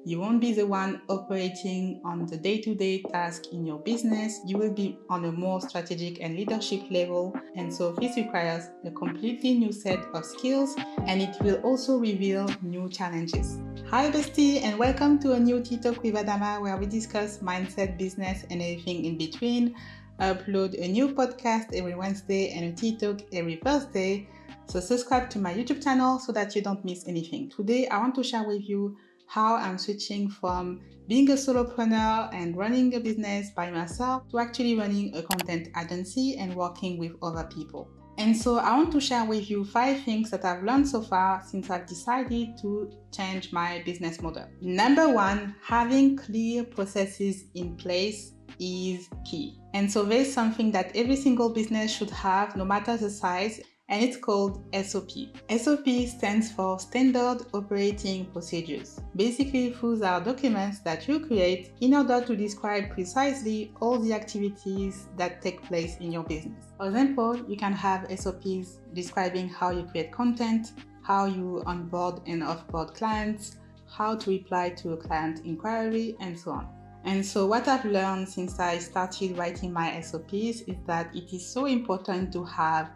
You won't be the one operating on the day-to-day task in your business. You will be on a more strategic and leadership level. And so this requires a completely new set of skills, and it will also reveal new challenges. Hi bestie, and welcome to a new Tea Talk with Adama, where we discuss mindset, business, and everything in between. I upload a new podcast every Wednesday and a Tea Talk every Thursday. So subscribe to my YouTube channel so that you don't miss anything. Today, I want to share with you how I'm switching from being a solopreneur and running a business by myself to actually running a content agency and working with other people. And so I want to share with you 5 things that I've learned so far since I've decided to change my business model. Number 1, having clear processes in place is key. And so there's something that every single business should have, no matter the size, and it's called SOP. SOP stands for Standard Operating Procedures. Basically, those are documents that you create in order to describe precisely all the activities that take place in your business. For example, you can have SOPs describing how you create content, how you onboard and offboard clients, how to reply to a client inquiry, and so on. And so what I've learned since I started writing my SOPs is that it is so important to have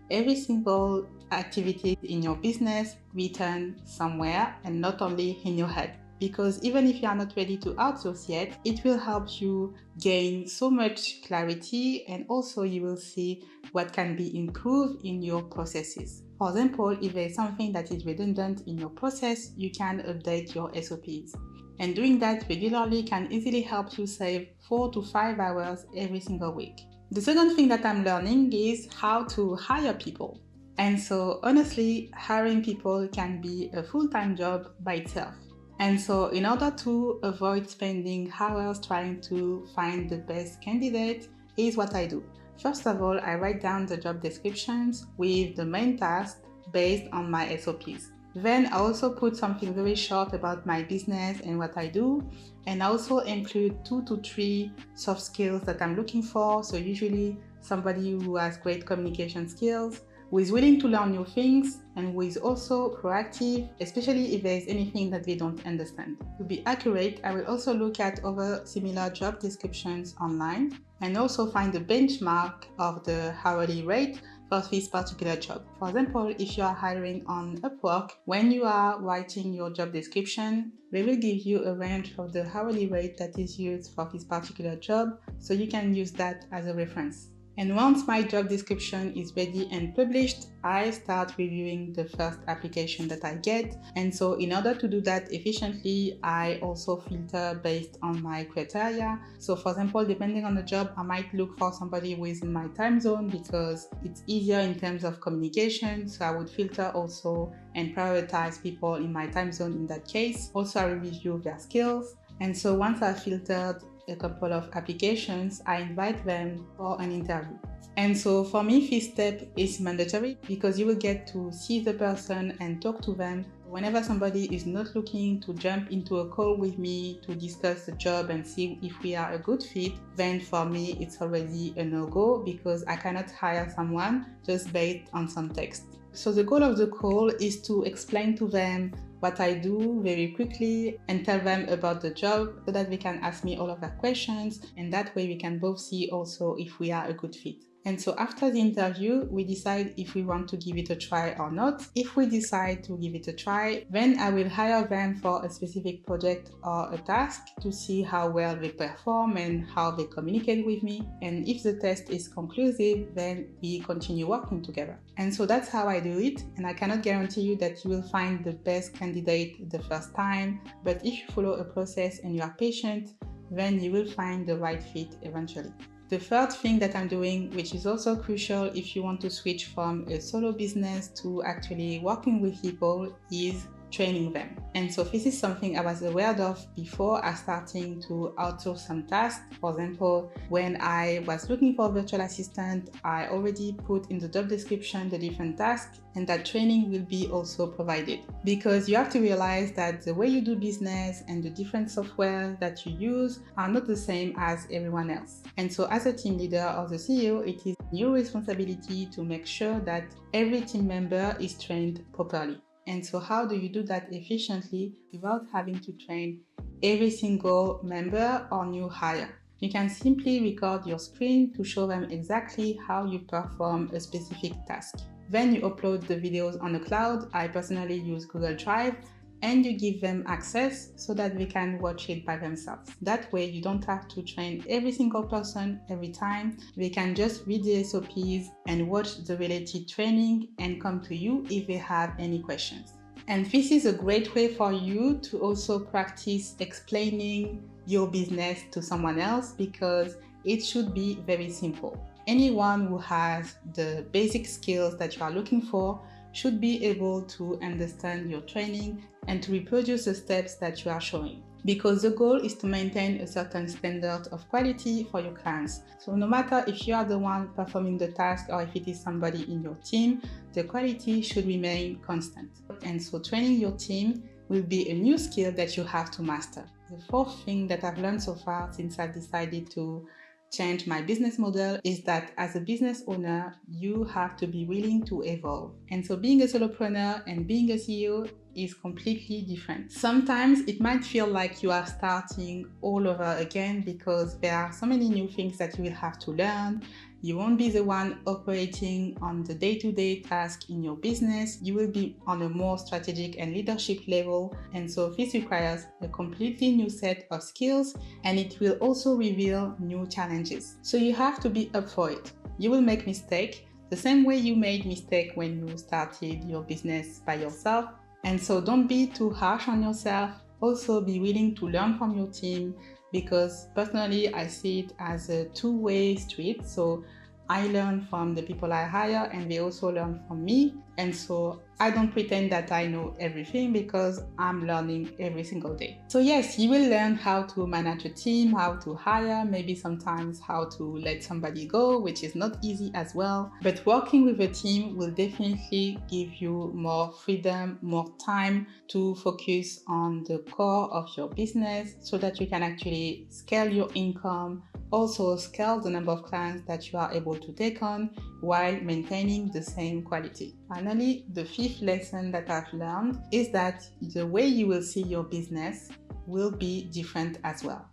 every single activity in your business written somewhere and not only in your head. Because even if you are not ready to outsource yet, it will help you gain so much clarity, and also you will see what can be improved in your processes. For example, if there is something that is redundant in your process, you can update your SOPs. And doing that regularly can easily help you save 4 to 5 hours every single week. The second thing that I'm learning is how to hire people. And so honestly, hiring people can be a full-time job by itself. And so in order to avoid spending hours trying to find the best candidate, here's what I do. First of all, I write down the job descriptions with the main tasks based on my SOPs. Then I also put something very short about my business and what I do, and I also include 2 to 3 soft skills that I'm looking for. So usually somebody who has great communication skills, who is willing to learn new things, and who is also proactive, especially if there is anything that they don't understand. To be accurate, I will also look at other similar job descriptions online and also find the benchmark of the hourly rate for this particular job. For example, if you are hiring on Upwork, when you are writing your job description, they will give you a range of the hourly rate that is used for this particular job, so you can use that as a reference. And once my job description is ready and published, I start reviewing the first application that I get. And so in order to do that efficiently, I also filter based on my criteria. So for example, depending on the job, I might look for somebody who is in my time zone because it's easier in terms of communication. So I would filter also and prioritize people in my time zone in that case. Also, I will review their skills. And so once I've filtered a couple of applications, I invite them for an interview. And so for me, this step is mandatory because you will get to see the person and talk to them. Whenever somebody is not looking to jump into a call with me to discuss the job and see if we are a good fit, then for me it's already a no-go because I cannot hire someone just based on some text. So the goal of the call is to explain to them what I do very quickly and tell them about the job so that they can ask me all of their questions, and that way we can both see also if we are a good fit. And so after the interview, we decide if we want to give it a try or not. If we decide to give it a try, then I will hire them for a specific project or a task to see how well they perform and how they communicate with me. And if the test is conclusive, then we continue working together. And so that's how I do it. And I cannot guarantee you that you will find the best candidate the first time, but if you follow a process and you are patient, then you will find the right fit eventually. The third thing that I'm doing, which is also crucial if you want to switch from a solo business to actually working with people, is training them. And so this is something I was aware of before I starting to outsource some tasks. For example, when I was looking for a virtual assistant, I already put in the job description the different tasks, and that training will be also provided. Because you have to realize that the way you do business and the different software that you use are not the same as everyone else. And so as a team leader or the CEO, it is your responsibility to make sure that every team member is trained properly. And so how do you do that efficiently without having to train every single member or new hire? You can simply record your screen to show them exactly how you perform a specific task. Then you upload the videos on the cloud. I personally use Google Drive, and you give them access so that they can watch it by themselves. That way you don't have to train every single person every time. They can just read the SOPs and watch the related training and come to you if they have any questions. And this is a great way for you to also practice explaining your business to someone else, because it should be very simple. Anyone who has the basic skills that you are looking for should be able to understand your training and to reproduce the steps that you are showing, because the goal is to maintain a certain standard of quality for your clients. So no matter if you are the one performing the task or if it is somebody in your team, the quality should remain constant. And so training your team will be a new skill that you have to master. The fourth thing that I've learned so far since I've decided to change my business model is that as a business owner, you have to be willing to evolve. And so being a solopreneur and being a CEO is completely different. Sometimes it might feel like you are starting all over again because there are so many new things that you will have to learn. You won't be the one operating on the day-to-day task in your business. You will be on a more strategic and leadership level. And so this requires a completely new set of skills, and it will also reveal new challenges. So you have to be up for it. You will make mistakes the same way you made mistakes when you started your business by yourself. And so don't be too harsh on yourself. Also be willing to learn from your team, because personally I see it as a two-way street. So I learn from the people I hire and they also learn from me. And so I don't pretend that I know everything, because I'm learning every single day. So yes, you will learn how to manage a team, how to hire, maybe sometimes how to let somebody go, which is not easy as well. But working with a team will definitely give you more freedom, more time to focus on the core of your business so that you can actually scale your income, also scale the number of clients that you are able to take on while maintaining the same quality. Finally, the fifth lesson that I've learned is that the way you will see your business will be different as well.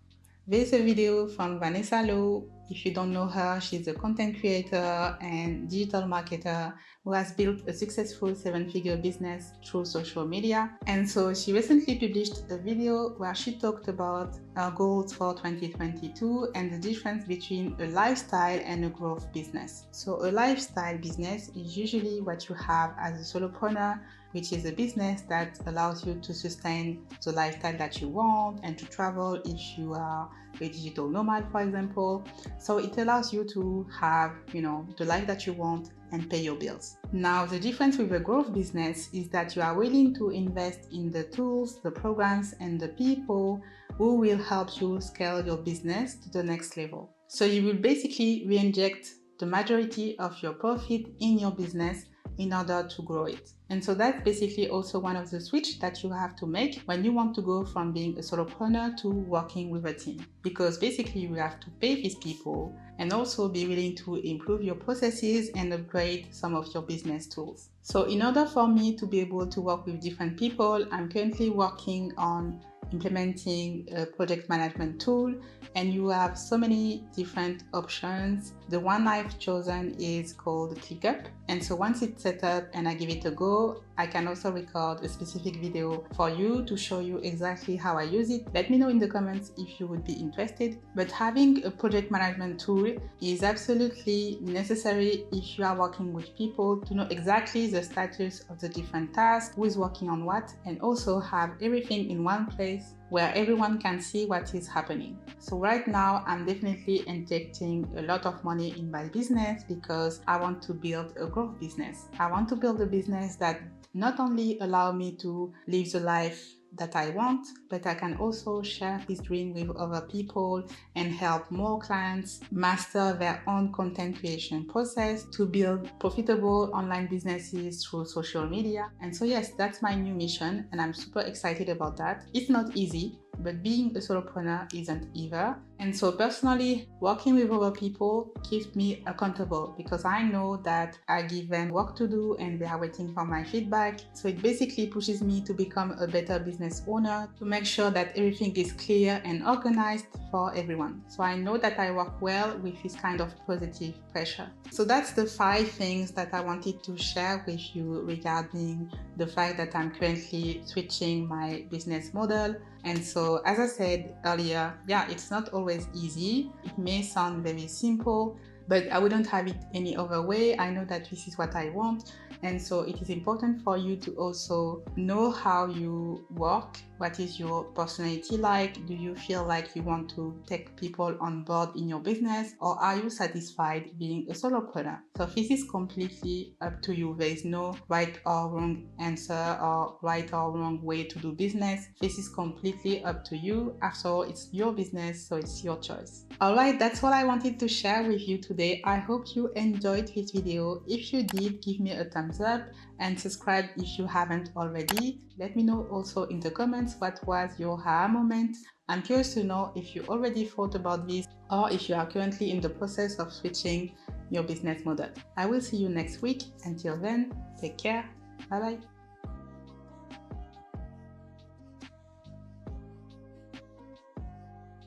There's a video from Vanessa Lowe. If you don't know her, she's a content creator and digital marketer who has built a successful 7-figure business through social media. And so she recently published a video where she talked about her goals for 2022 and the difference between a lifestyle and a growth business. So a lifestyle business is usually what you have as a solopreneur, which is a business that allows you to sustain the lifestyle that you want and to travel if you are a digital nomad, for example. So it allows you to have, the life that you want and pay your bills. Now, the difference with a growth business is that you are willing to invest in the tools, the programs, and the people who will help you scale your business to the next level. So you will basically reinject the majority of your profit in your business in order to grow it. And so that's basically also one of the switch that you have to make when you want to go from being a solopreneur to working with a team. Because basically you have to pay these people and also be willing to improve your processes and upgrade some of your business tools. So in order for me to be able to work with different people, I'm currently working on implementing a project management tool, and you have so many different options. The one I've chosen is called ClickUp, and so once it's set up and I give it a go, I can also record a specific video for you to show you exactly how I use it. Let me know in the comments if you would be interested. But having a project management tool is absolutely necessary if you are working with people, to know exactly the status of the different tasks, who is working on what, and also have everything in one place where everyone can see what is happening. So right now I'm definitely injecting a lot of money in my business because I want to build a growth business. I want to build a business that not only allow me to live the life that I want, but I can also share this dream with other people and help more clients master their own content creation process to build profitable online businesses through social media. And so yes, that's my new mission and I'm super excited about that. It's not easy. but being a solopreneur isn't either. And so personally, working with other people keeps me accountable because I know that I give them work to do and they are waiting for my feedback. So it basically pushes me to become a better business owner, to make sure that everything is clear and organized for everyone. So I know that I work well with this kind of positive pressure. So that's the 5 things that I wanted to share with you regarding the fact that I'm currently switching my business model. And so, as I said earlier, it's not always easy. It may sound very simple, but I wouldn't have it any other way. I know that this is what I want. And so it is important for you to also know how you work. What is your personality like? Do you feel like you want to take people on board in your business, or are you satisfied being a solopreneur? So this is completely up to you. There is no right or wrong answer or right or wrong way to do business. This is completely up to you. After all, it's your business, so it's your choice. Alright, that's what I wanted to share with you today. I hope you enjoyed this video. If you did, give me a thumbs up and subscribe if you haven't already. Let me know also in the comments what was your aha moment. I'm curious to know if you already thought about this or if you are currently in the process of switching your business model. I will see you next week. Until then, take care. Bye bye.